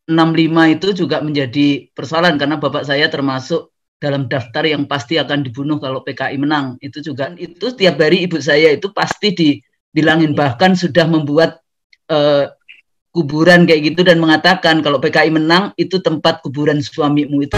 65 itu juga menjadi persoalan karena bapak saya termasuk dalam daftar yang pasti akan dibunuh kalau PKI menang. Itu juga itu tiap hari ibu saya itu pasti dibilangin, bahkan sudah membuat kuburan kayak gitu dan mengatakan kalau PKI menang itu tempat kuburan suamimu itu.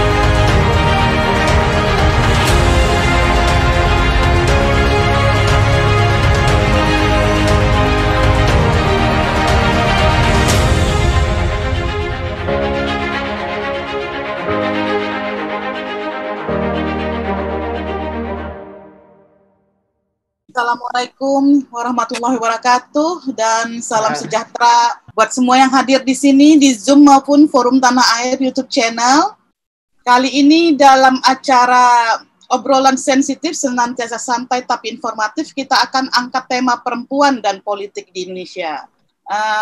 Assalamualaikum warahmatullahi wabarakatuh dan salam sejahtera buat semua yang hadir di sini di Zoom maupun Forum Tanah Air YouTube channel. Kali ini dalam acara obrolan sensitif senantiasa santai tapi informatif, kita akan angkat tema perempuan dan politik di Indonesia.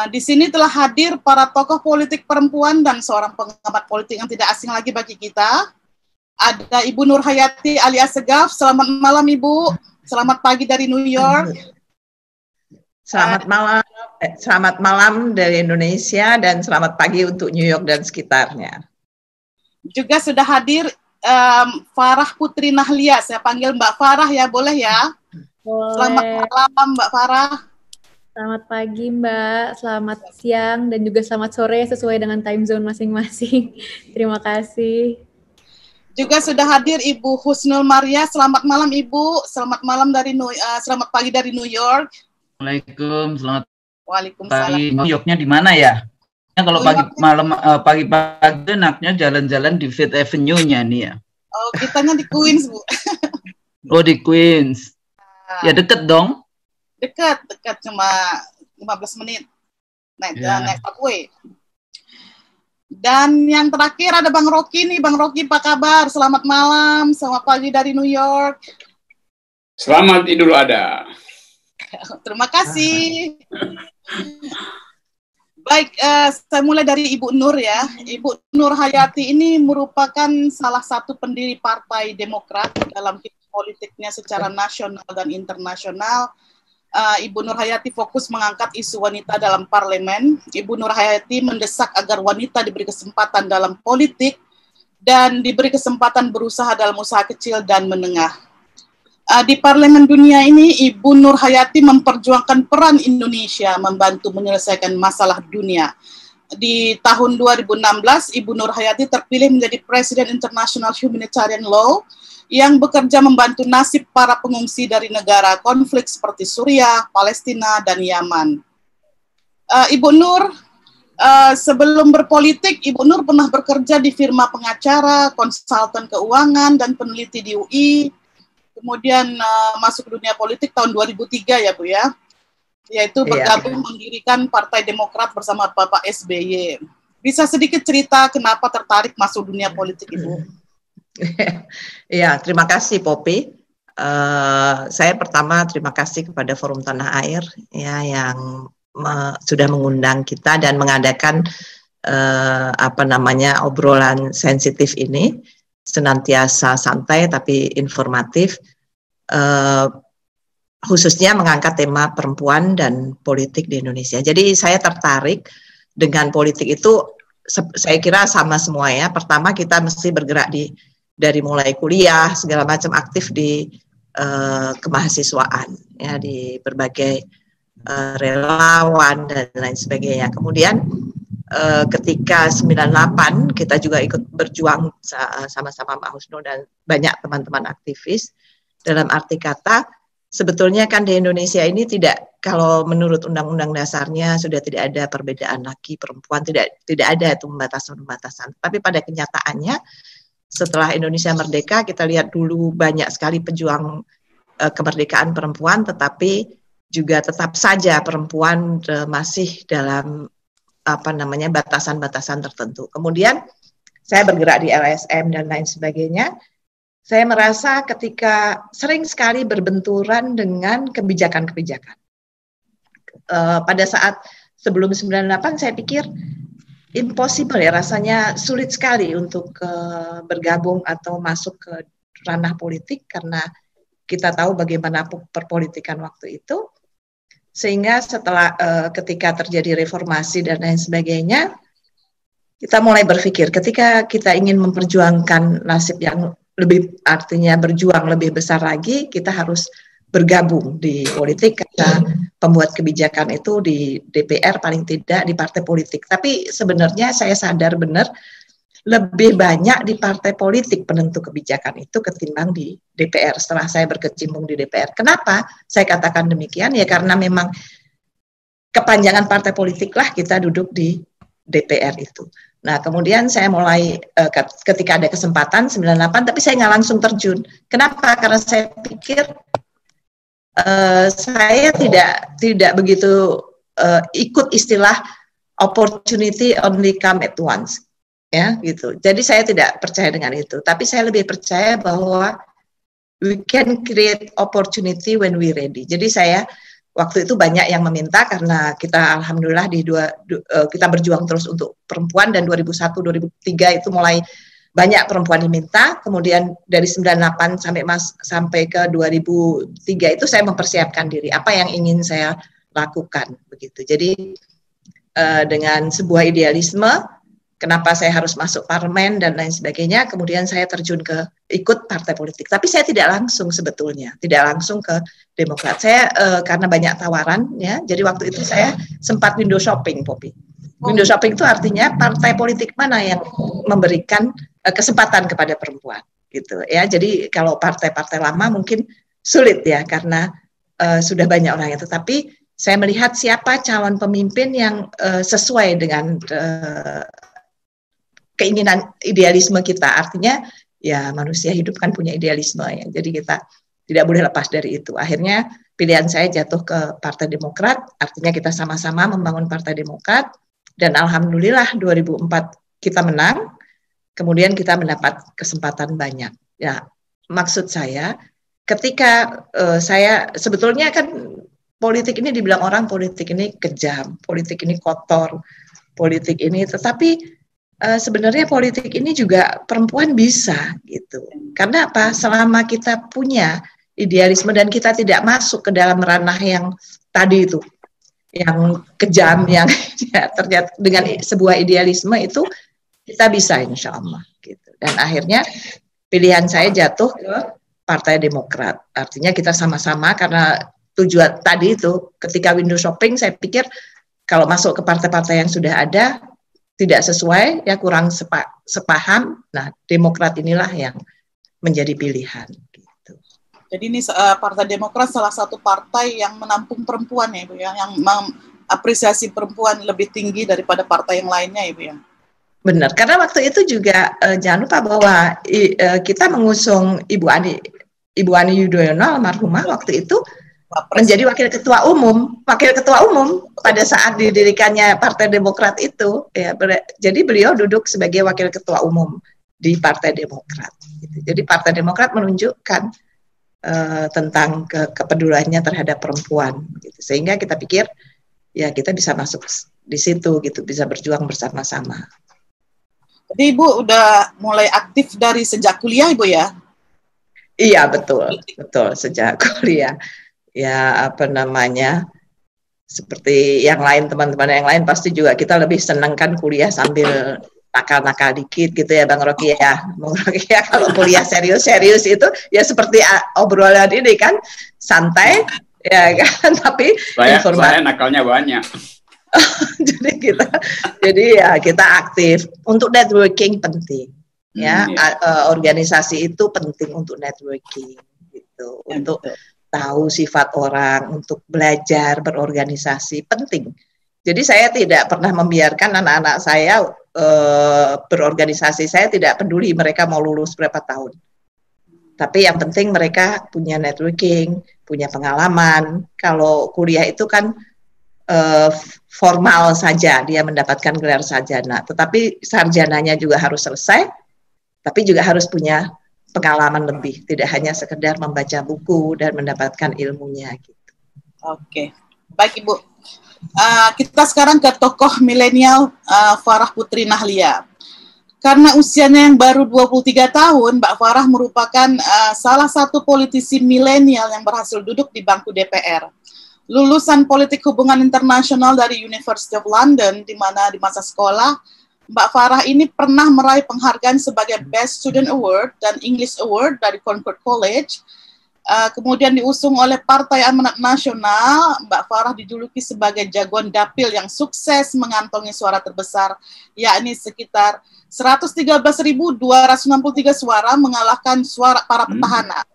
Di sini telah hadir para tokoh politik perempuan dan seorang pengamat politik yang tidak asing lagi bagi kita. Ada Ibu Nur Hayati alias Segaf. Selamat malam Ibu. Selamat pagi dari New York. Selamat malam dari Indonesia dan selamat pagi untuk New York dan sekitarnya. Juga sudah hadir Farah Putri Nahlia. Saya panggil Mbak Farah ya, boleh ya? Boleh. Selamat malam Mbak Farah. Selamat pagi Mbak, selamat siang dan juga selamat sore sesuai dengan time zone masing-masing. Terima kasih. Juga sudah hadir Ibu Husnul Maria. Selamat malam Ibu. Selamat malam selamat pagi dari New York. Waalaikumsalam. Selamat Waalaikumsalam. pagi. New Yorknya di mana ya? Kalau pagi-pagi enaknya jalan-jalan di Fifth Avenue-nya nih ya. Oh, kitanya di Queens, Bu. Oh, di Queens. Ya deket dong. Dekat cuma 15 menit. Naik subway. Dan yang terakhir ada Bang Rocky nih. Bang Rocky, apa kabar? Selamat malam, selamat pagi dari New York. Selamat Idul Adha. Terima kasih. Baik, saya mulai dari Ibu Nur ya. Ibu Nur Hayati ini merupakan salah satu pendiri Partai Demokrat dalam politiknya secara nasional dan internasional. Ibu Nur Hayati fokus mengangkat isu wanita dalam parlemen. Ibu Nur Hayati mendesak agar wanita diberi kesempatan dalam politik dan diberi kesempatan berusaha dalam usaha kecil dan menengah. Di parlemen dunia ini, Ibu Nur Hayati memperjuangkan peran Indonesia membantu menyelesaikan masalah dunia. Di tahun 2016, Ibu Nur Hayati terpilih menjadi Presiden International Humanitarian Law yang bekerja membantu nasib para pengungsi dari negara konflik seperti Suriah, Palestina, dan Yaman. Ibu Nur, sebelum berpolitik, Ibu Nur pernah bekerja di firma pengacara, konsultan keuangan, dan peneliti di UI. Kemudian masuk dunia politik tahun 2003 ya Bu ya, yaitu bergabung mendirikan Partai Demokrat bersama Bapak SBY. Bisa sedikit cerita kenapa tertarik masuk dunia politik Ibu? Ya, terima kasih Poppy. Saya pertama terima kasih kepada Forum Tanah Air ya yang sudah mengundang kita dan mengadakan obrolan sensitif ini, senantiasa santai tapi informatif, khususnya mengangkat tema perempuan dan politik di Indonesia. Jadi saya tertarik dengan politik itu, saya kira sama semua ya. Pertama kita mesti bergerak dari mulai kuliah segala macam, aktif di kemahasiswaan ya, di berbagai relawan dan lain sebagainya. Kemudian ketika 98 kita juga ikut berjuang sama-sama Mbak Husnul dan banyak teman-teman aktivis. Dalam arti kata sebetulnya kan di Indonesia ini tidak, kalau menurut undang-undang dasarnya sudah tidak ada perbedaan laki perempuan, tidak ada itu pembatasan. Tapi pada kenyataannya setelah Indonesia merdeka, kita lihat dulu banyak sekali pejuang kemerdekaan perempuan, tetapi juga tetap saja perempuan masih dalam batasan-batasan tertentu. Kemudian saya bergerak di LSM dan lain sebagainya. Saya merasa ketika sering sekali berbenturan dengan kebijakan-kebijakan. Pada saat sebelum 98 saya pikir impossible ya, rasanya sulit sekali untuk bergabung atau masuk ke ranah politik karena kita tahu bagaimana perpolitikan waktu itu. Sehingga setelah ketika terjadi reformasi dan lain sebagainya, kita mulai berpikir ketika kita ingin memperjuangkan nasib yang lebih, artinya berjuang lebih besar lagi, kita harus bergabung di politik karena pembuat kebijakan itu di DPR paling tidak di partai politik. Tapi sebenarnya saya sadar benar lebih banyak di partai politik penentu kebijakan itu ketimbang di DPR setelah saya berkecimpung di DPR. Kenapa saya katakan demikian? Ya karena memang kepanjangan partai politik lah kita duduk di DPR itu. Nah, kemudian saya mulai ketika ada kesempatan 98, tapi saya nggak langsung terjun. Kenapa? Karena saya pikir saya tidak begitu ikut istilah opportunity only come at once, ya gitu. Jadi saya tidak percaya dengan itu. Tapi saya lebih percaya bahwa we can create opportunity when we ready. Jadi saya waktu itu banyak yang meminta karena kita alhamdulillah kita berjuang terus untuk perempuan dan 2001-2003 itu mulai banyak perempuan diminta. Kemudian dari 98 sampai ke 2003 itu saya mempersiapkan diri apa yang ingin saya lakukan begitu. Jadi dengan sebuah idealisme kenapa saya harus masuk parlemen dan lain sebagainya, kemudian saya terjun ke ikut partai politik. Tapi saya tidak langsung sebetulnya, tidak langsung ke Demokrat. Saya karena banyak tawaran, ya. Jadi waktu itu saya sempat window shopping, Poppy. Window shopping itu artinya partai politik mana yang memberikan kesempatan kepada perempuan, gitu ya. Jadi kalau partai-partai lama mungkin sulit ya, karena sudah banyak orang itu. Tapi saya melihat siapa calon pemimpin yang sesuai dengan keinginan idealisme kita. Artinya ya manusia hidup kan punya idealisme ya. Jadi kita tidak boleh lepas dari itu. Akhirnya pilihan saya jatuh ke Partai Demokrat. Artinya kita sama-sama membangun Partai Demokrat dan alhamdulillah 2004 kita menang. Kemudian kita mendapat kesempatan banyak. Ya, maksud saya ketika saya sebetulnya kan politik ini dibilang orang politik ini kejam, politik ini kotor, politik ini, tetapi sebenarnya politik ini juga perempuan bisa gitu. Karena apa? Selama kita punya idealisme dan kita tidak masuk ke dalam ranah yang tadi itu, yang kejam, yang ya, ternyata dengan sebuah idealisme itu kita bisa insya Allah gitu. Dan akhirnya pilihan saya jatuh ke Partai Demokrat. Artinya kita sama-sama karena tujuan tadi itu ketika window shopping saya pikir kalau masuk ke partai-partai yang sudah ada tidak sesuai, ya kurang sepaham. Nah, Demokrat inilah yang menjadi pilihan. Gitu. Jadi ini Partai Demokrat salah satu partai yang menampung perempuan ya, Ibu ya, yang mengapresiasi perempuan lebih tinggi daripada partai yang lainnya, Ibu ya. Benar, karena waktu itu juga jangan lupa bahwa kita mengusung Ibu Ani Yudhoyono almarhumah waktu itu menjadi wakil ketua umum pada saat didirikannya Partai Demokrat itu ya, jadi beliau duduk sebagai wakil ketua umum di Partai Demokrat gitu. Jadi Partai Demokrat menunjukkan tentang kepeduliannya terhadap perempuan gitu. Sehingga kita pikir ya kita bisa masuk di situ gitu, bisa berjuang bersama-sama. Jadi Ibu udah mulai aktif dari sejak kuliah Ibu ya? Iya betul sejak kuliah. Ya apa namanya, seperti yang lain teman-teman yang lain pasti juga kita lebih senang kan kuliah sambil nakal-nakal dikit gitu ya Bang Rocky ya. Bang Rocky ya kalau kuliah serius-serius itu ya seperti obrolan ini kan santai ya kan, tapi saya nakalnya banyak. jadi kita aktif untuk networking penting ya. Organisasi itu penting untuk networking gitu, untuk tahu sifat orang, untuk belajar berorganisasi penting. Jadi saya tidak pernah membiarkan anak-anak saya berorganisasi. Saya tidak peduli mereka mau lulus berapa tahun. Tapi yang penting mereka punya networking, punya pengalaman. Kalau kuliah itu kan formal saja, dia mendapatkan gelar sarjana. Tetapi sarjananya juga harus selesai, tapi juga harus punya pengalaman lebih, tidak hanya sekedar membaca buku dan mendapatkan ilmunya gitu. Oke, baik Ibu. Kita sekarang ke tokoh milenial Farah Putri Nahlia. Karena usianya yang baru 23 tahun, Mbak Farah merupakan salah satu politisi milenial yang berhasil duduk di bangku DPR. Lulusan Politik Hubungan Internasional dari University of London, di mana di masa sekolah Mbak Farah ini pernah meraih penghargaan sebagai Best Student Award dan English Award dari Concord College. Kemudian diusung oleh Partai Amanat Nasional. Mbak Farah dijuluki sebagai jagoan dapil yang sukses mengantongi suara terbesar, yakni sekitar 113.263 suara mengalahkan suara para petahana.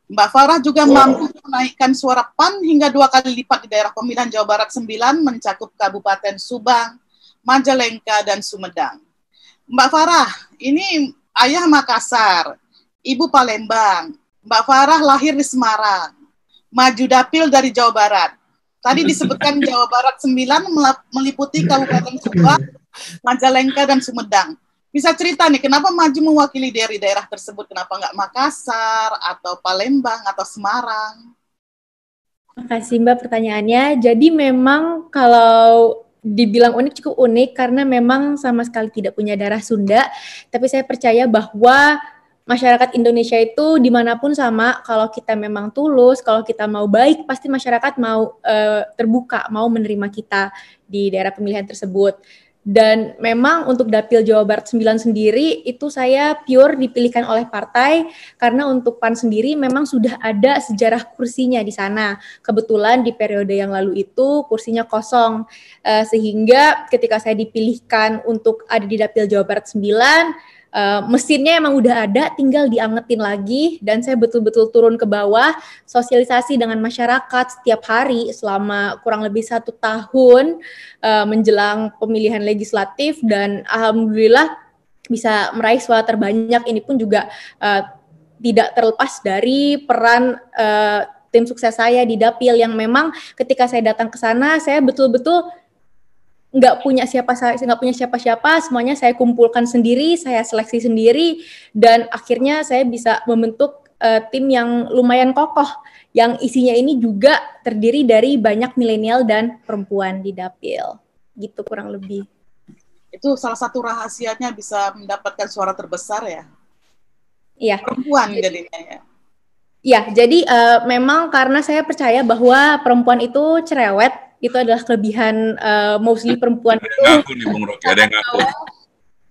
Mbak Farah juga mampu menaikkan suara PAN hingga 2 kali lipat di daerah pemilihan Jawa Barat 9 mencakup Kabupaten Subang, Majalengka, dan Sumedang. Mbak Farah, ini ayah Makassar, ibu Palembang. Mbak Farah lahir di Semarang, maju dapil dari Jawa Barat. Tadi disebutkan Jawa Barat 9 meliputi Kabupaten Subang, Majalengka, dan Sumedang. Bisa cerita nih, kenapa maju mewakili dari daerah tersebut? Kenapa nggak Makassar, atau Palembang, atau Semarang? Terima kasih Mbak pertanyaannya. Jadi memang kalau dibilang unik, cukup unik karena memang sama sekali tidak punya darah Sunda. Tapi saya percaya bahwa masyarakat Indonesia itu dimanapun sama, kalau kita memang tulus, kalau kita mau baik, pasti masyarakat mau terbuka, mau menerima kita di daerah pemilihan tersebut. Dan memang untuk Dapil Jawa Barat 9 sendiri itu saya pure dipilihkan oleh partai karena untuk PAN sendiri memang sudah ada sejarah kursinya di sana. Kebetulan di periode yang lalu itu kursinya kosong, sehingga ketika saya dipilihkan untuk ada di Dapil Jawa Barat 9, mesinnya emang udah ada, tinggal diangetin lagi, dan saya betul-betul turun ke bawah, sosialisasi dengan masyarakat setiap hari selama kurang lebih 1 tahun menjelang pemilihan legislatif, dan alhamdulillah bisa meraih suara terbanyak. Ini pun juga tidak terlepas dari peran tim sukses saya di Dapil yang memang ketika saya datang ke sana, saya betul-betul nggak punya siapa-siapa, semuanya saya kumpulkan sendiri, saya seleksi sendiri, dan akhirnya saya bisa membentuk tim yang lumayan kokoh, yang isinya ini juga terdiri dari banyak milenial dan perempuan di Dapil, gitu kurang lebih. Itu salah satu rahasianya bisa mendapatkan suara terbesar ya? Iya. Perempuan jadinya ya? Iya, jadi memang karena saya percaya bahwa perempuan itu cerewet, itu adalah kelebihan mostly perempuan itu. Ngaku nih Bung Rocky, ada yang ngaku.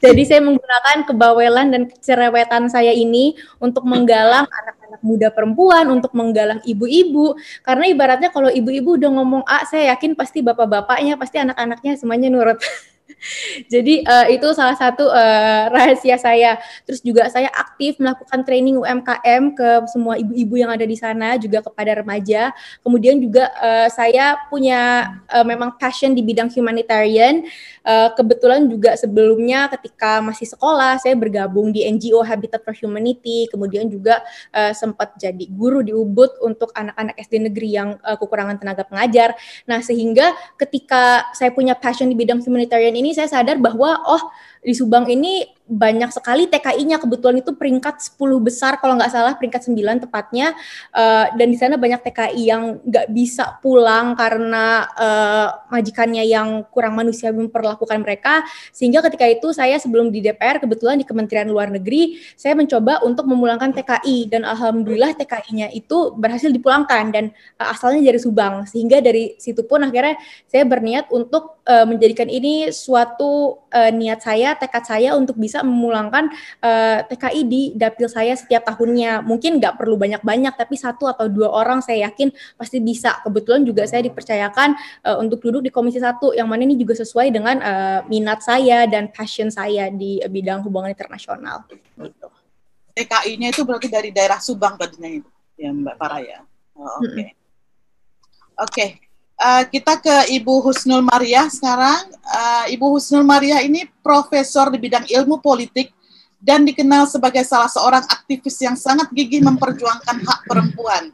Jadi saya menggunakan kebawelan dan kecerewetan saya ini untuk menggalang anak-anak muda perempuan, untuk menggalang ibu-ibu. Karena ibaratnya kalau ibu-ibu udah ngomong A, saya yakin pasti bapak-bapaknya, pasti anak-anaknya semuanya nurut. Jadi itu salah satu rahasia saya. Terus juga saya aktif melakukan training UMKM ke semua ibu-ibu yang ada di sana, juga kepada remaja. Kemudian juga saya punya memang passion di bidang humanitarian. Kebetulan juga sebelumnya ketika masih sekolah, saya bergabung di NGO Habitat for Humanity. Kemudian juga sempat jadi guru di Ubud untuk anak-anak SD negeri yang kekurangan tenaga pengajar. Nah, sehingga ketika saya punya passion di bidang humanitarian ini, saya sadar bahwa di Subang ini banyak sekali TKI-nya, kebetulan itu peringkat 10 besar kalau nggak salah, peringkat 9 tepatnya, dan di sana banyak TKI yang nggak bisa pulang karena majikannya yang kurang manusiawi memperlakukan mereka, sehingga ketika itu saya sebelum di DPR, kebetulan di Kementerian Luar Negeri, saya mencoba untuk memulangkan TKI, dan alhamdulillah TKI-nya itu berhasil dipulangkan, dan asalnya dari Subang, sehingga dari situ pun akhirnya saya berniat untuk menjadikan ini suatu niat saya, tekad saya untuk bisa memulangkan TKI di dapil saya setiap tahunnya. Mungkin nggak perlu banyak-banyak, tapi 1 atau 2 orang saya yakin pasti bisa. Kebetulan juga saya dipercayakan untuk duduk di Komisi 1, yang mana ini juga sesuai dengan minat saya dan passion saya di bidang hubungan internasional. Gitu. TKI-nya itu berarti dari daerah Subang tadinya itu, ya Mbak Farah ya? Oke. Oke. Kita ke Ibu Husnul Mariah sekarang. Ibu Husnul Mariah ini profesor di bidang ilmu politik dan dikenal sebagai salah seorang aktivis yang sangat gigih memperjuangkan hak perempuan.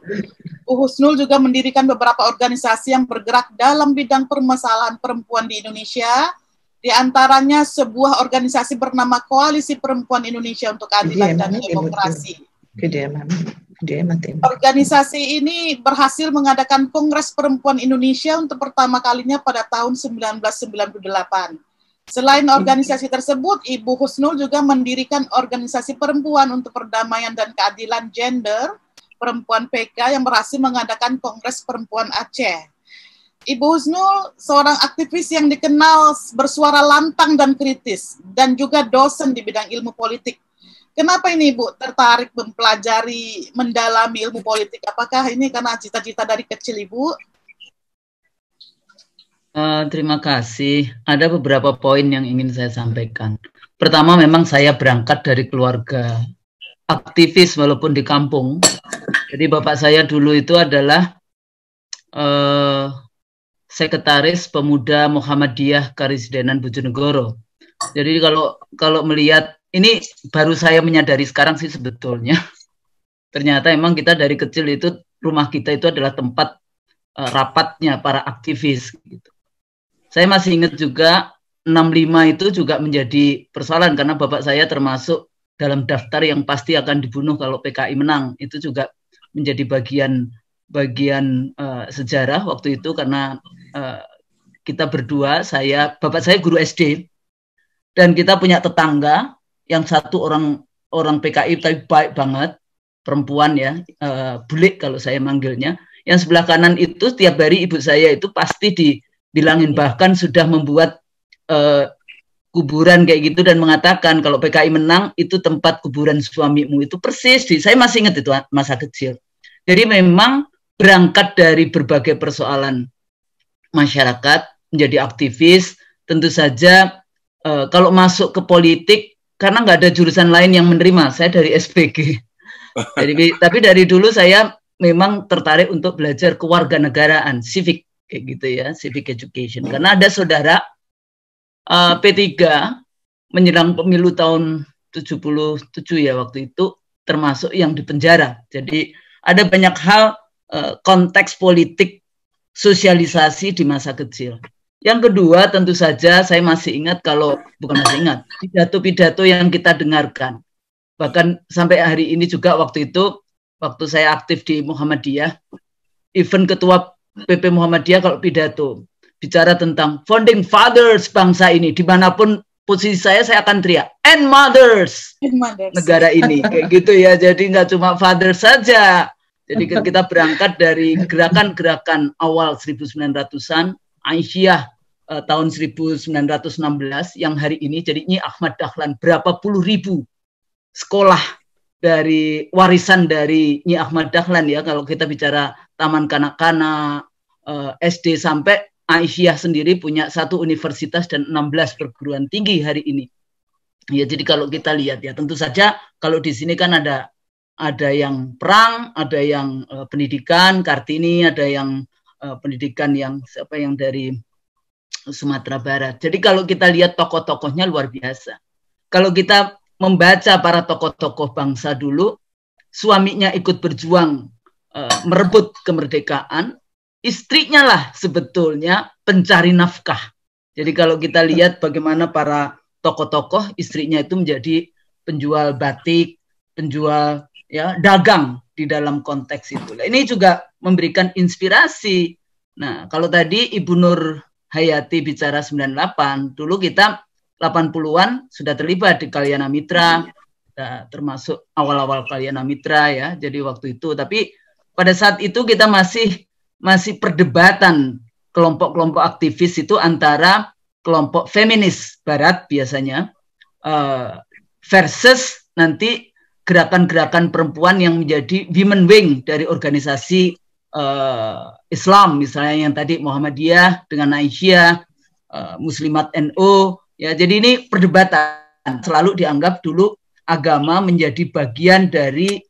Bu Husnul juga mendirikan beberapa organisasi yang bergerak dalam bidang permasalahan perempuan di Indonesia, di antaranya sebuah organisasi bernama Koalisi Perempuan Indonesia untuk Keadilan dan Demokrasi. Organisasi ini berhasil mengadakan Kongres Perempuan Indonesia untuk pertama kalinya pada tahun 1998. Selain organisasi tersebut, Ibu Husnul juga mendirikan organisasi perempuan untuk perdamaian dan keadilan gender, Perempuan PK, yang berhasil mengadakan Kongres Perempuan Aceh. Ibu Husnul seorang aktivis yang dikenal bersuara lantang dan kritis, dan juga dosen di bidang ilmu politik. Kenapa ini Ibu tertarik mempelajari, mendalami ilmu politik? Apakah ini karena cita-cita dari kecil Ibu? Terima kasih. Ada beberapa poin yang ingin saya sampaikan. Pertama, memang saya berangkat dari keluarga aktivis walaupun di kampung. Jadi bapak saya dulu itu adalah Sekretaris Pemuda Muhammadiyah Karisidenan Bojonegoro. Jadi kalau melihat ini baru saya menyadari sekarang sih sebetulnya. Ternyata emang kita dari kecil itu rumah kita itu adalah tempat rapatnya para aktivis gitu. Saya masih ingat juga 65 itu juga menjadi persoalan karena bapak saya termasuk dalam daftar yang pasti akan dibunuh kalau PKI menang. Itu juga menjadi bagian sejarah waktu itu karena kita berdua, bapak saya guru SD dan kita punya tetangga yang satu orang PKI tapi baik banget, perempuan ya, bulik kalau saya manggilnya. Yang sebelah kanan itu tiap hari ibu saya itu pasti dibilangin, bahkan sudah membuat kuburan kayak gitu dan mengatakan kalau PKI menang itu tempat kuburan suamimu. Itu persis saya masih ingat itu masa kecil. Jadi memang berangkat dari berbagai persoalan masyarakat menjadi aktivis. Tentu saja kalau masuk ke politik karena nggak ada jurusan lain yang menerima, saya dari SPG. Tapi dari dulu saya memang tertarik untuk belajar kewarganegaraan, civic kayak gitu ya, civic education. Karena ada saudara P3 menjelang pemilu tahun 77 ya waktu itu termasuk yang dipenjara. Jadi ada banyak hal konteks politik sosialisasi di masa kecil. Yang kedua tentu saja saya masih ingat pidato-pidato yang kita dengarkan. Bahkan sampai hari ini juga waktu saya aktif di Muhammadiyah, even ketua PP Muhammadiyah kalau pidato bicara tentang founding fathers bangsa ini, dimanapun posisi saya akan teriak and mothers negara ini kayak gitu ya. Jadi nggak cuma father saja. Jadi kita berangkat dari gerakan-gerakan awal 1900-an, Aisyah tahun 1916 yang hari ini jadi Nyi Ahmad Dahlan, berapa puluh ribu sekolah dari warisan dari Nyi Ahmad Dahlan ya. Kalau kita bicara taman kanak-kanak, SD sampai Aisyah sendiri punya 1 universitas dan 16 perguruan tinggi hari ini. Ya, jadi kalau kita lihat ya, tentu saja kalau di sini kan ada yang perang, ada yang pendidikan, Kartini, ada yang pendidikan yang dari Sumatera Barat. Jadi kalau kita lihat tokoh-tokohnya luar biasa. Kalau kita membaca para tokoh-tokoh bangsa dulu, suaminya ikut berjuang merebut kemerdekaan, istrinya lah sebetulnya pencari nafkah. Jadi kalau kita lihat bagaimana para tokoh-tokoh, istrinya itu menjadi penjual batik, penjual ya dagang di dalam konteks itu. Nah, ini juga memberikan inspirasi. Nah, kalau tadi Ibu Nur Hayati bicara 98, dulu kita 80-an sudah terlibat di Kalyana Mitra, termasuk awal-awal Kalyana Mitra ya. Jadi waktu itu, tapi pada saat itu kita masih perdebatan kelompok-kelompok aktivis itu antara kelompok feminis Barat biasanya versus nanti gerakan-gerakan perempuan yang menjadi women wing dari organisasi Islam, misalnya yang tadi Muhammadiyah dengan Aisyah, Muslimat NU, ya. Jadi ini perdebatan, selalu dianggap dulu agama menjadi bagian dari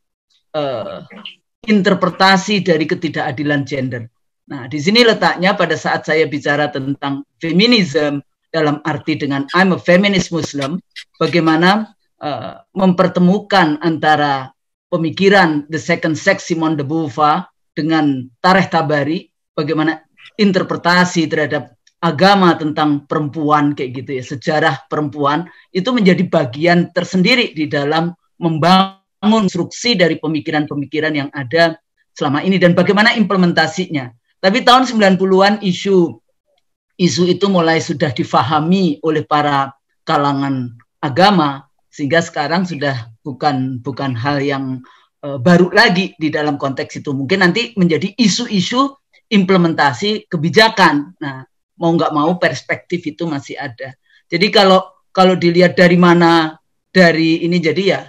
interpretasi dari ketidakadilan gender. Nah, di sini letaknya pada saat saya bicara tentang feminism dalam arti dengan I'm a feminist Muslim, bagaimana mempertemukan antara pemikiran The Second Sex Simone de Beauvoir dengan Tarikh Tabari, bagaimana interpretasi terhadap agama tentang perempuan kayak gitu ya, sejarah perempuan itu menjadi bagian tersendiri di dalam membangun konstruksi dari pemikiran-pemikiran yang ada selama ini dan bagaimana implementasinya. Tapi tahun 90-an isu itu mulai sudah difahami oleh para kalangan agama sehingga sekarang sudah bukan hal yang baru lagi di dalam konteks itu. Mungkin nanti menjadi isu-isu implementasi kebijakan. Nah, mau nggak mau perspektif itu masih ada. Jadi kalau dilihat dari mana, dari ini jadi ya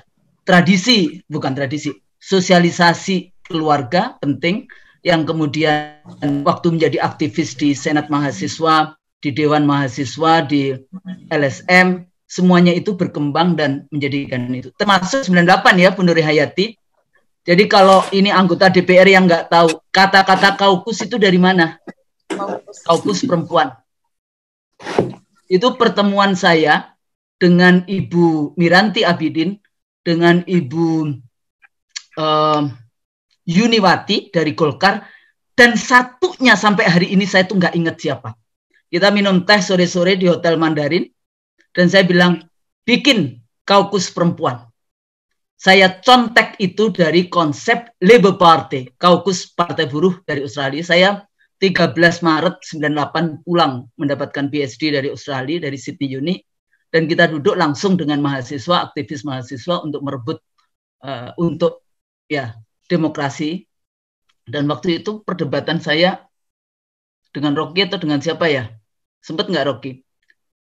tradisi, bukan tradisi, sosialisasi keluarga penting, yang kemudian waktu menjadi aktivis di Senat Mahasiswa, di Dewan Mahasiswa, di LSM, semuanya itu berkembang dan menjadikan itu. Termasuk 98 ya, Bu Nur Hayati. Jadi kalau ini anggota DPR yang nggak tahu, kata-kata kaukus itu dari mana? Kaukus perempuan. Itu pertemuan saya dengan Ibu Miranti Abidin, dengan Ibu Yuniwati dari Golkar, dan satunya sampai hari ini saya tuh nggak ingat siapa. Kita minum teh sore-sore di Hotel Mandarin, dan saya bilang, bikin kaukus perempuan. Saya contek itu dari konsep Labour Party, kaukus Partai Buruh dari Australia. Saya 13 Maret 98 pulang mendapatkan PhD dari Australia, dari Sydney Uni, dan kita duduk langsung dengan mahasiswa, aktivis mahasiswa untuk merebut untuk ya demokrasi. Dan waktu itu perdebatan saya dengan Rocky atau dengan siapa ya? Sempat nggak Rocky?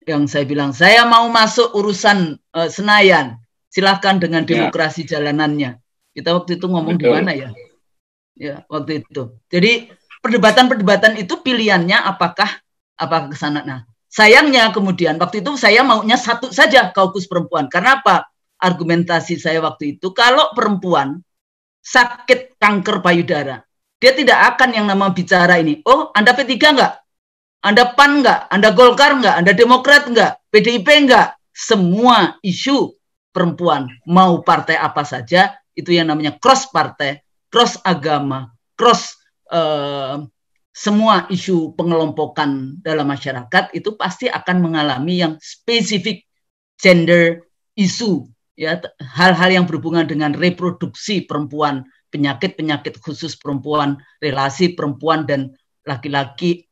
Yang saya bilang, saya mau masuk urusan Senayan, silahkan dengan demokrasi jalanannya. Kita waktu itu ngomong di mana ya? Ya, waktu itu. Jadi perdebatan-perdebatan itu pilihannya apakah ke sana. Nah, sayangnya kemudian waktu itu saya maunya satu saja kaukus perempuan. Karena apa? Argumentasi saya waktu itu, kalau perempuan sakit kanker payudara, dia tidak akan yang nama bicara ini. Oh, Anda P3 enggak? Anda PAN enggak? Anda Golkar enggak? Anda Demokrat enggak? PDIP enggak? Semua isu perempuan, mau partai apa saja, itu yang namanya cross partai, cross agama, cross semua isu pengelompokan dalam masyarakat, itu pasti akan mengalami yang spesifik gender isu, ya, hal-hal yang berhubungan dengan reproduksi perempuan, penyakit-penyakit khusus perempuan, relasi perempuan dan laki-laki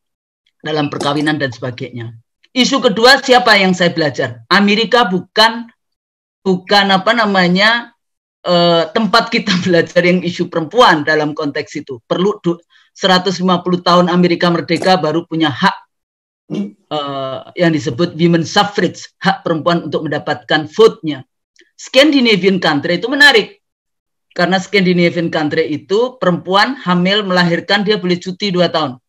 dalam perkawinan dan sebagainya. Isu kedua, siapa yang saya belajar? Amerika bukan tempat kita belajar yang isu perempuan dalam konteks itu. Perlu 150 tahun Amerika merdeka baru punya hak yang disebut women suffrage, hak perempuan untuk mendapatkan vote-nya. Scandinavian country itu menarik. Karena Scandinavian country itu perempuan hamil melahirkan dia boleh cuti 2 tahun.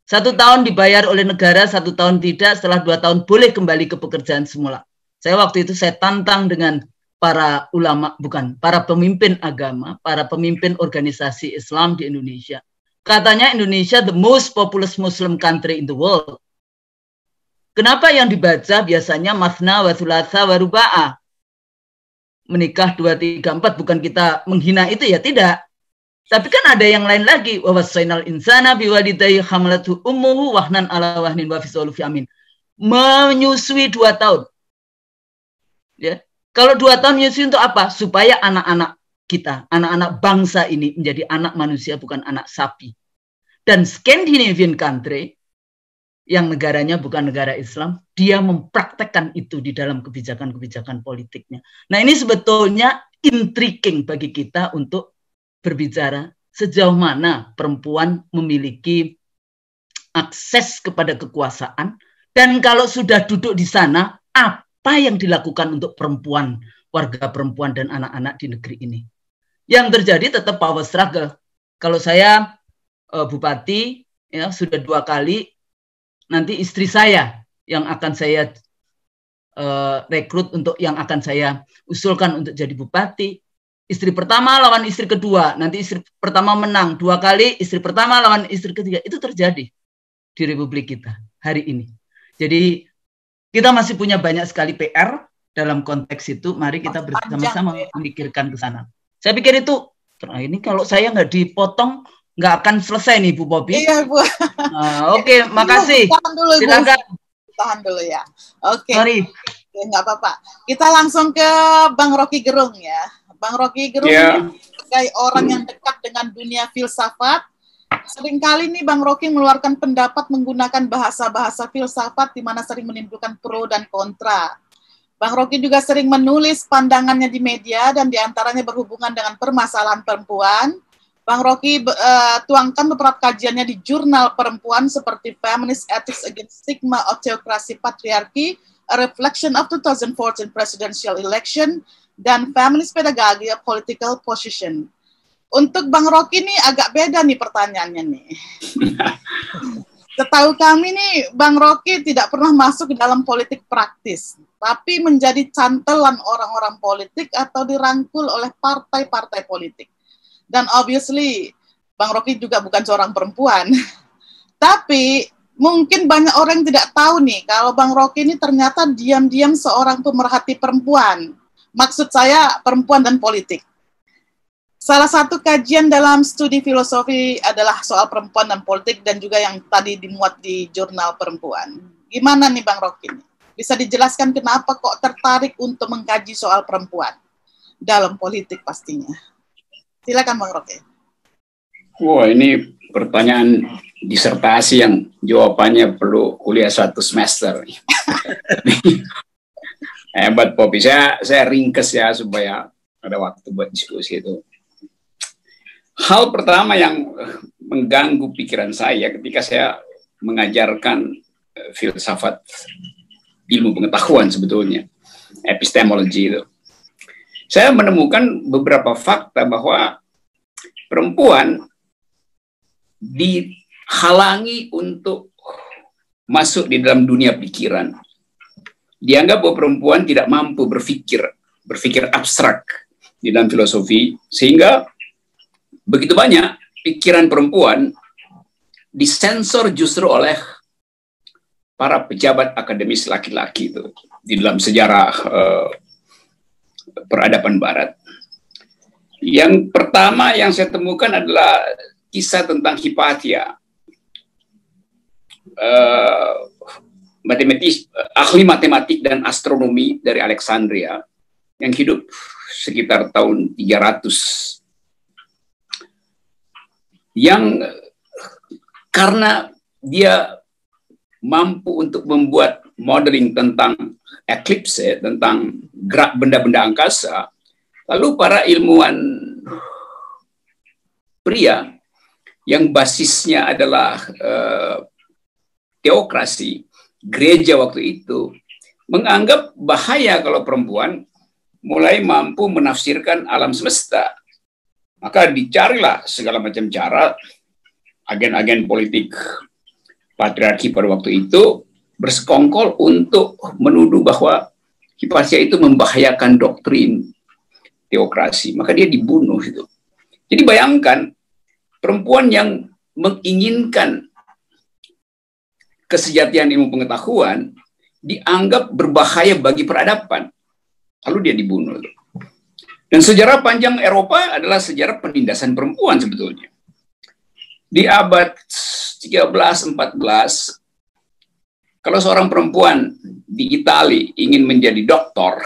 1 tahun dibayar oleh negara, 1 tahun tidak, setelah 2 tahun boleh kembali ke pekerjaan semula. Saya waktu itu saya tantang dengan para ulama, para pemimpin agama, para pemimpin organisasi Islam di Indonesia. Katanya Indonesia the most populous Muslim country in the world. Kenapa yang dibaca biasanya mathna wa thulatha wa ruba'a? Menikah 2, 3, 4, bukan kita menghina itu ya, tidak. Tapi kan ada yang lain lagi. Wa wasainal insana biwalidayhi hamalatu ummuhu wahnan ala wahnin wa fisaluhu fi amin. Menyusui 2 tahun. Ya. Kalau 2 tahun menyusui untuk apa? Supaya anak-anak kita, anak-anak bangsa ini menjadi anak manusia, bukan anak sapi. Dan Scandinavian country, yang negaranya bukan negara Islam, dia mempraktekkan itu di dalam kebijakan-kebijakan politiknya. Nah, ini sebetulnya intriguing bagi kita untuk berbicara sejauh mana perempuan memiliki akses kepada kekuasaan, dan kalau sudah duduk di sana, apa yang dilakukan untuk perempuan, warga perempuan dan anak-anak di negeri ini. Yang terjadi tetap power struggle. Kalau saya bupati, ya sudah 2 kali, nanti istri saya yang akan saya rekrut untuk yang akan saya usulkan untuk jadi bupati. Istri pertama lawan istri kedua, nanti istri pertama menang 2 kali, istri pertama lawan istri ketiga. Itu terjadi di Republik kita hari ini. Jadi kita masih punya banyak sekali PR dalam konteks itu. Mari kita bersama-sama memikirkan ke sana. Saya pikir itu, ini kalau saya nggak dipotong, nggak akan selesai nih Bu Poppy. Iya Bu. Oke, makasih. Tahan dulu, silakan. Tahan dulu ya. Oke. Sorry. Nggak apa-apa. Kita langsung ke Bang Rocky Gerung ya. Bang Rocky Gerung sebagai orang yang dekat dengan dunia filsafat, seringkali nih Bang Rocky mengeluarkan pendapat menggunakan bahasa-bahasa filsafat di mana sering menimbulkan pro dan kontra. Bang Rocky juga sering menulis pandangannya di media dan diantaranya berhubungan dengan permasalahan perempuan, Bang Rocky tuangkan beberapa kajiannya di jurnal perempuan seperti Feminist Ethics Against Stigma of Theocracy Patriarchy, A Reflection of 2014 Presidential Election, dan Feminist Pedagogy of Political Position. Untuk Bang Rocky nih agak beda nih pertanyaannya nih. Setahu kami nih, Bang Rocky tidak pernah masuk ke dalam politik praktis, tapi menjadi cantelan orang-orang politik atau dirangkul oleh partai-partai politik. Dan obviously, Bang Rocky juga bukan seorang perempuan. Tapi mungkin banyak orang yang tidak tahu nih, kalau Bang Rocky ini ternyata diam-diam seorang pemerhati perempuan. Maksud saya perempuan dan politik. Salah satu kajian dalam studi filosofi adalah soal perempuan dan politik, dan juga yang tadi dimuat di jurnal perempuan. Gimana nih Bang Rocky? Bisa dijelaskan kenapa kok tertarik untuk mengkaji soal perempuan dalam politik pastinya? Silakan Bang Rocky. Wah, ini pertanyaan disertasi yang jawabannya perlu kuliah 1 semester. Hebat Poppy. Saya ringkes ya supaya ada waktu buat diskusi itu. Hal pertama yang mengganggu pikiran saya ketika saya mengajarkan filsafat ilmu pengetahuan sebetulnya, epistemologi itu, saya menemukan beberapa fakta bahwa perempuan dihalangi untuk masuk di dalam dunia pikiran. Dianggap bahwa perempuan tidak mampu berpikir abstrak di dalam filosofi, sehingga begitu banyak pikiran perempuan disensor justru oleh para pejabat akademis laki-laki itu di dalam sejarah peradaban Barat. Yang pertama yang saya temukan adalah kisah tentang Hipatia, ahli matematik dan astronomi dari Alexandria yang hidup sekitar tahun 300. Yang karena dia mampu untuk membuat modeling tentang eklipse, tentang gerak benda-benda angkasa, lalu para ilmuwan pria yang basisnya adalah teokrasi, gereja waktu itu, menganggap bahaya kalau perempuan mulai mampu menafsirkan alam semesta. Maka dicarilah segala macam cara, agen-agen politik patriarki pada waktu itu bersekongkol untuk menuduh bahwa Hipatia itu membahayakan doktrin teokrasi. Maka dia dibunuh itu. Jadi bayangkan, perempuan yang menginginkan kesejatian ilmu pengetahuan dianggap berbahaya bagi peradaban. Lalu dia dibunuh. Dan sejarah panjang Eropa adalah sejarah penindasan perempuan sebetulnya. Di abad 13-14, kalau seorang perempuan di Italia ingin menjadi doktor,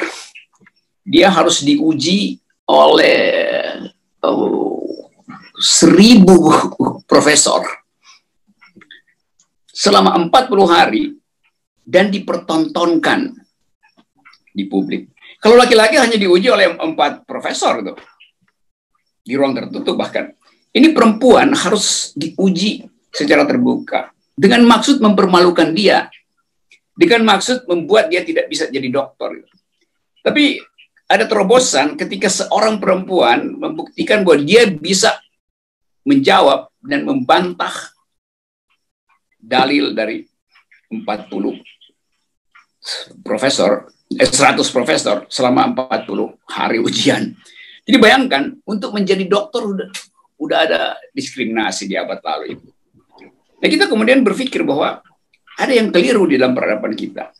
dia harus diuji oleh 1000 profesor selama 40 hari dan dipertontonkan di publik. Kalau laki-laki hanya diuji oleh 4 profesor gitu, di ruang tertutup bahkan. Ini perempuan harus diuji secara terbuka dengan maksud mempermalukan dia, dengan maksud membuat dia tidak bisa jadi dokter. Tapi ada terobosan ketika seorang perempuan membuktikan bahwa dia bisa menjawab dan membantah dalil dari 100 profesor selama 40 hari ujian. Jadi bayangkan, untuk menjadi dokter udah ada diskriminasi di abad lalu itu. Nah, kita kemudian berpikir bahwa ada yang keliru di dalam peradaban kita.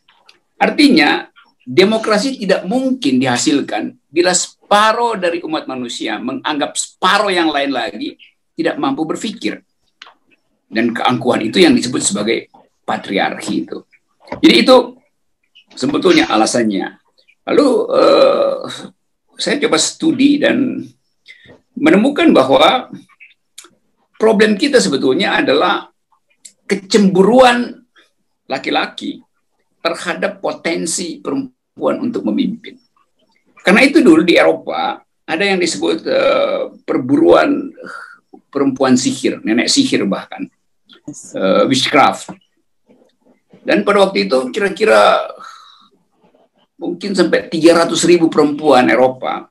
Artinya, demokrasi tidak mungkin dihasilkan bila separuh dari umat manusia menganggap separuh yang lain lagi tidak mampu berpikir. Dan keangkuhan itu yang disebut sebagai patriarki itu. Jadi itu sebetulnya alasannya. Lalu saya coba studi dan menemukan bahwa problem kita sebetulnya adalah kecemburuan laki-laki terhadap potensi perempuan untuk memimpin. Karena itu dulu di Eropa ada yang disebut perburuan perempuan sihir, nenek sihir bahkan, witchcraft. Dan pada waktu itu kira-kira mungkin sampai 300.000 perempuan Eropa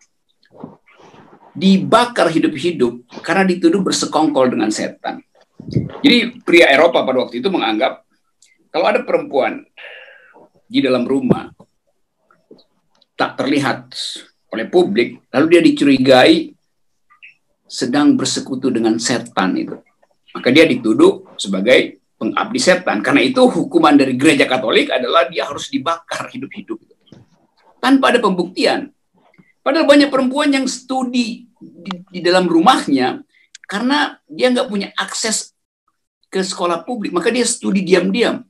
dibakar hidup-hidup karena dituduh bersekongkol dengan setan. Jadi pria Eropa pada waktu itu menganggap kalau ada perempuan di dalam rumah tak terlihat oleh publik, lalu dia dicurigai sedang bersekutu dengan setan itu, maka dia dituduh sebagai pengabdi setan. Karena itu hukuman dari gereja Katolik adalah dia harus dibakar hidup-hidup tanpa ada pembuktian. Padahal banyak perempuan yang studi di dalam rumahnya karena dia nggak punya akses ke sekolah publik, maka dia studi diam-diam.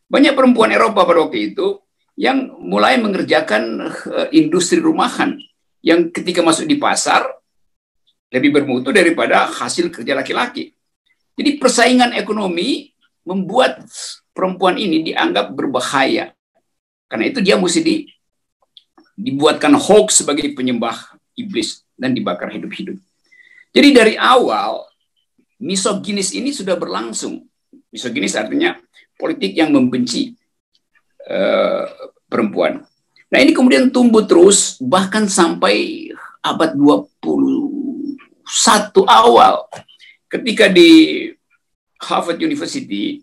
Banyak perempuan Eropa pada waktu itu yang mulai mengerjakan industri rumahan yang ketika masuk di pasar lebih bermutu daripada hasil kerja laki-laki. Jadi persaingan ekonomi membuat perempuan ini dianggap berbahaya. Karena itu dia mesti dibuatkan hoax sebagai penyembah iblis dan dibakar hidup-hidup. Jadi dari awal misoginis ini sudah berlangsung. Misoginis artinya politik yang membenci perempuan. Nah ini kemudian tumbuh terus bahkan sampai abad 21 awal. Ketika di Harvard University,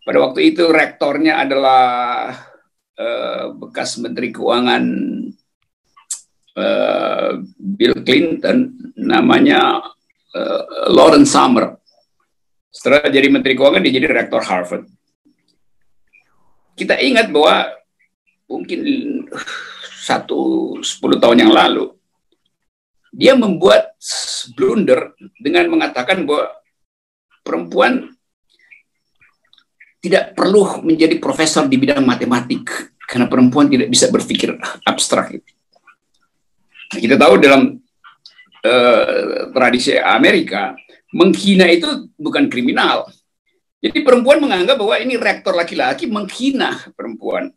pada waktu itu rektornya adalah bekas Menteri Keuangan Bill Clinton, namanya Lawrence Summers. Setelah jadi Menteri Keuangan, dia jadi rektor Harvard. Kita ingat bahwa mungkin 10 tahun yang lalu, dia membuat blunder dengan mengatakan bahwa perempuan tidak perlu menjadi profesor di bidang matematik karena perempuan tidak bisa berpikir abstrak. Nah, kita tahu dalam tradisi Amerika, menghina itu bukan kriminal. Jadi perempuan menganggap bahwa ini rektor laki-laki menghina perempuan.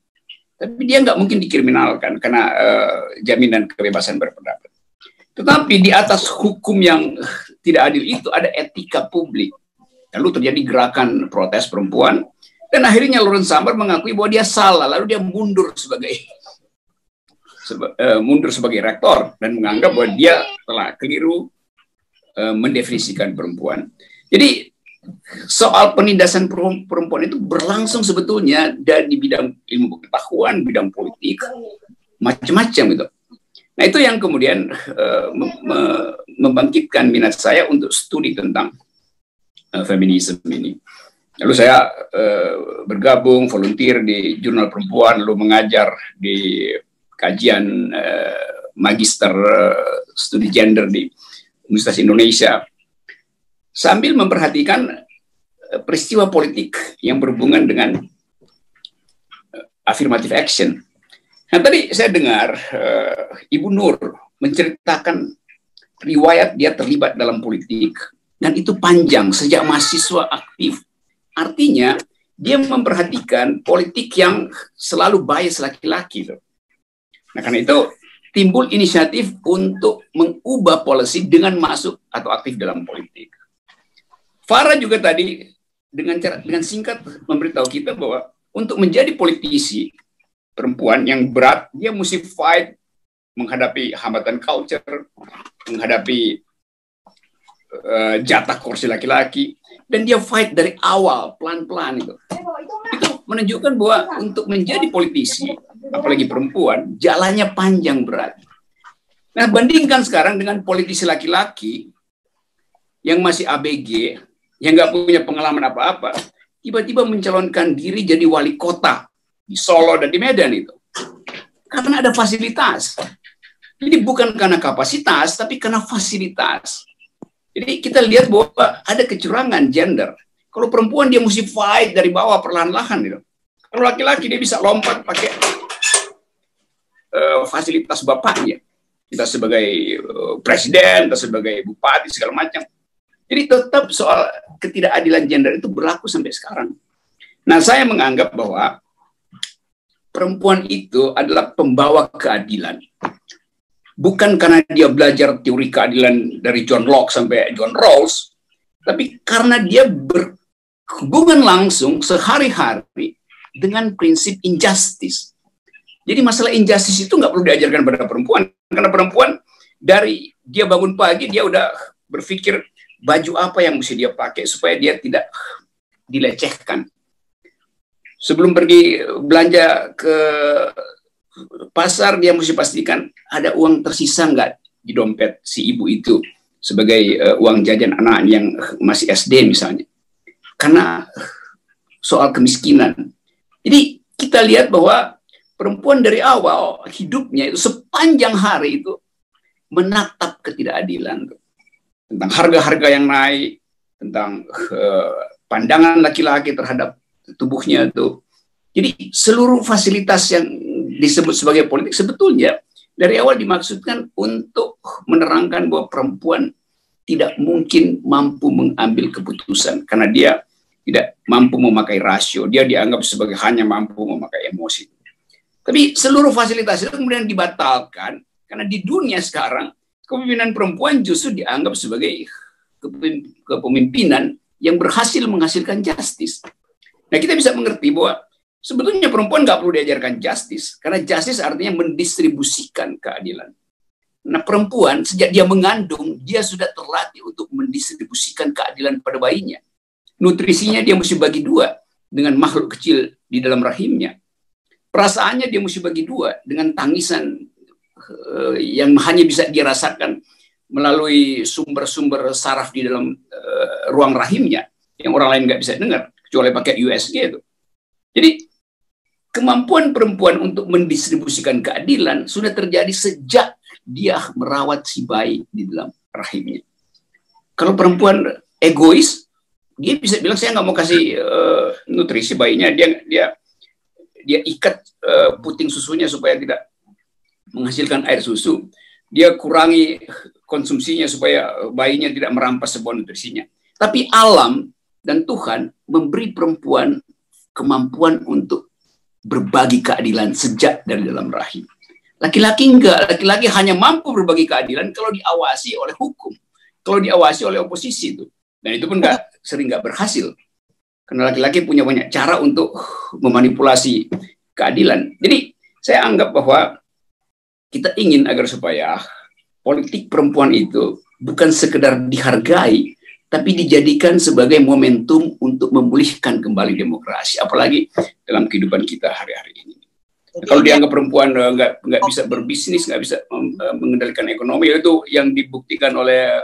Tapi dia nggak mungkin dikriminalkan karena jaminan kebebasan berpendapat. Tetapi di atas hukum yang tidak adil itu ada etika publik. Lalu terjadi gerakan protes perempuan, dan akhirnya Lawrence Summers mengakui bahwa dia salah, lalu dia mundur sebagai rektor dan menganggap bahwa dia telah keliru mendefinisikan perempuan. Jadi soal penindasan perempuan itu berlangsung sebetulnya dari bidang ilmu pengetahuan, bidang politik, macam-macam gitu. Nah itu yang kemudian membangkitkan minat saya untuk studi tentang feminisme ini. Lalu saya bergabung, volunteer di Jurnal Perempuan, lalu mengajar di kajian magister studi gender di Universitas Indonesia, sambil memperhatikan peristiwa politik yang berhubungan dengan affirmative action. Nah tadi saya dengar Ibu Nur menceritakan riwayat dia terlibat dalam politik, dan itu panjang sejak mahasiswa aktif. Artinya dia memperhatikan politik yang selalu bias laki-laki. Nah karena itu timbul inisiatif untuk mengubah policy dengan masuk atau aktif dalam politik. Farah juga tadi dengan singkat memberitahu kita bahwa untuk menjadi politisi perempuan yang berat, dia mesti fight menghadapi hambatan culture, menghadapi jatah kursi laki-laki, dan dia fight dari awal pelan-pelan itu. Itu menunjukkan bahwa untuk menjadi politisi, apalagi perempuan, jalannya panjang berat. Nah, bandingkan sekarang dengan politisi laki-laki yang masih ABG, yang nggak punya pengalaman apa-apa, tiba-tiba mencalonkan diri jadi wali kota di Solo dan di Medan itu. Karena ada fasilitas. Jadi bukan karena kapasitas, tapi karena fasilitas. Jadi kita lihat bahwa ada kecurangan gender. Kalau perempuan dia mesti fight dari bawah perlahan-lahan gitu. Kalau laki-laki dia bisa lompat pakai fasilitas bapaknya. Kita sebagai presiden, kita sebagai bupati, segala macam. Jadi tetap soal ketidakadilan gender itu berlaku sampai sekarang. Nah, saya menganggap bahwa perempuan itu adalah pembawa keadilan. bukan karena dia belajar teori keadilan dari John Locke sampai John Rawls, tapi karena dia berhubungan langsung sehari-hari dengan prinsip injustice. Jadi masalah injustice itu nggak perlu diajarkan pada perempuan, karena perempuan dari dia bangun pagi dia udah berpikir baju apa yang mesti dia pakai supaya dia tidak dilecehkan. Sebelum pergi belanja ke pasar, dia mesti pastikan ada uang tersisa nggak di dompet si ibu itu sebagai uang jajan anak yang masih SD misalnya. Karena soal kemiskinan. Jadi kita lihat bahwa perempuan dari awal hidupnya itu sepanjang hari itu menatap ketidakadilan. Tentang harga-harga yang naik, tentang pandangan laki-laki terhadap tubuhnya itu. Jadi seluruh fasilitas yang disebut sebagai politik sebetulnya dari awal dimaksudkan untuk menerangkan bahwa perempuan tidak mungkin mampu mengambil keputusan karena dia tidak mampu memakai rasio, dia dianggap sebagai hanya mampu memakai emosi. Tapi seluruh fasilitas itu kemudian dibatalkan karena di dunia sekarang kepemimpinan perempuan justru dianggap sebagai kepemimpinan yang berhasil menghasilkan justice. Nah, kita bisa mengerti bahwa sebetulnya perempuan nggak perlu diajarkan justice, karena justice artinya mendistribusikan keadilan. Nah, perempuan sejak dia mengandung, dia sudah terlatih untuk mendistribusikan keadilan pada bayinya. Nutrisinya dia mesti bagi dua dengan makhluk kecil di dalam rahimnya. Perasaannya dia mesti bagi dua dengan tangisan yang hanya bisa dirasakan melalui sumber-sumber saraf di dalam ruang rahimnya yang orang lain nggak bisa dengar kecuali pakai USG itu. Jadi kemampuan perempuan untuk mendistribusikan keadilan sudah terjadi sejak dia merawat si bayi di dalam rahimnya. Kalau perempuan egois, dia bisa bilang saya nggak mau kasih nutrisi bayinya, dia ikat puting susunya supaya tidak menghasilkan air susu. Dia kurangi konsumsinya supaya bayinya tidak merampas sebuah nutrisinya. Tapi alam dan Tuhan memberi perempuan kemampuan untuk berbagi keadilan sejak dari dalam rahim. Laki-laki enggak, laki-laki hanya mampu berbagi keadilan kalau diawasi oleh hukum, kalau diawasi oleh oposisi itu. Dan itu pun sering nggak berhasil. Karena laki-laki punya banyak cara untuk memanipulasi keadilan. Jadi saya anggap bahwa kita ingin agar supaya politik perempuan itu bukan sekedar dihargai, tapi dijadikan sebagai momentum untuk memulihkan kembali demokrasi, apalagi dalam kehidupan kita hari-hari ini. Kalau dianggap perempuan nggak bisa berbisnis, nggak bisa mengendalikan ekonomi, itu yang dibuktikan oleh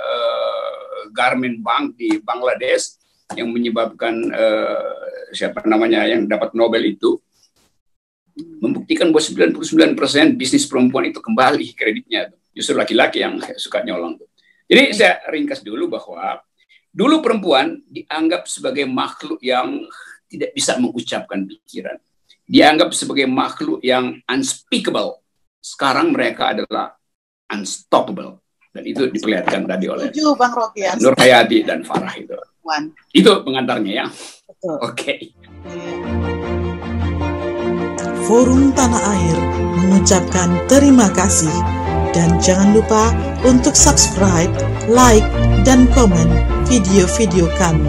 Garmin Bank di Bangladesh yang menyebabkan siapa namanya yang dapat Nobel itu membuktikan bahwa 99% bisnis perempuan itu kembali kreditnya. Justru laki-laki yang suka nyolong. Jadi saya ringkas dulu bahwa dulu perempuan dianggap sebagai makhluk yang tidak bisa mengucapkan pikiran. Dianggap sebagai makhluk yang unspeakable. Sekarang mereka adalah unstoppable. Dan itu diperlihatkan tadi oleh Bang Rofian, Nur Hayati dan Farah itu. Itu pengantarnya ya. Oke. Forum Tanah Air mengucapkan terima kasih dan jangan lupa untuk subscribe, like, dan komen video-video kami.